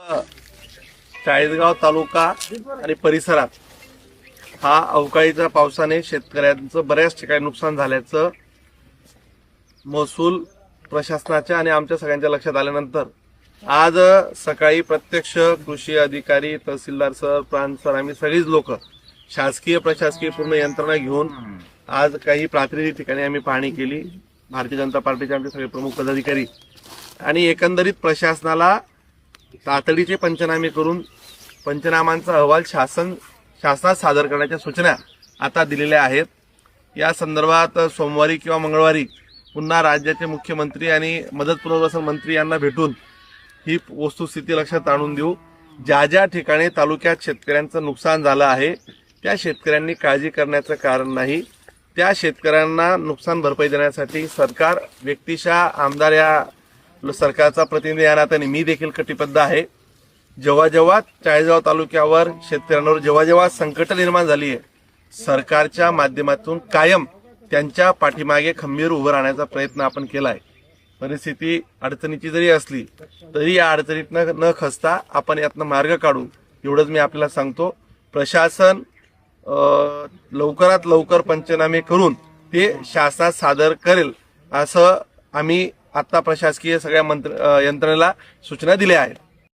चाळीसगाव तालुका आणि परिसरात हा अवकाळीच्या पावसाने शेतकऱ्यांचं बऱ्याच ठिकाणी नुकसान झाल्याचं महसूल प्रशासनाच्या आणि आमच्या सगळ्यांच्या लक्षात आल्यानंतर आज सकाळी प्रत्यक्ष कृषी अधिकारी, तहसीलदार सर, प्रांत सर, आम्ही सगळीच लोक शासकीय प्रशासकीय पूर्ण यंत्रणा घेऊन आज काही प्रातिनिधिक ठिकाणी आम्ही पाहणी केली. भारतीय जनता पार्टीचे आमचे सगळे प्रमुख पदाधिकारी आणि एकंदरीत प्रशासनाला तातडीचे पंचनामे करून पंचनामांचा अहवाल शासनात सादर करण्याच्या सूचना आता दिलेल्या आहेत. या संदर्भात सोमवारी किंवा मंगळवारी पुन्हा राज्याचे मुख्यमंत्री आणि मदत पुनर्वसन मंत्री यांना भेटून ही वस्तुस्थिती लक्षात आणून देऊ. ज्या ज्या ठिकाणी तालुक्यात शेतकऱ्यांचं नुकसान झालं आहे त्या शेतकऱ्यांनी काळजी करण्याचं कारण नाही. त्या शेतकऱ्यांना नुकसान भरपाई देण्यासाठी सरकार व्यक्तिशः आमदार या सरकारचा प्रतिनिधी या नात्याने मी देखील कटिबद्ध आहे. जेव्हा जेव्हा चाळीसगाव तालुक्यावर शेतकऱ्यांवर जेव्हा जेव्हा संकट निर्माण झाली आहे, सरकारच्या माध्यमातून कायम त्यांच्या पाठीमागे खंबीर उभं राहण्याचा प्रयत्न आपण केलाय. परिस्थिती अडचणीची जरी असली तरी या अडचणीत न खचता आपण यातनं मार्ग काढू एवढंच मी आपल्याला सांगतो. प्रशासन लवकरात लवकर पंचनामे करून ते शासनात सादर करेल असं आम्ही आता प्रशासकीय सगळ्या यंत्रणेला सूचना दिल्या आहेत.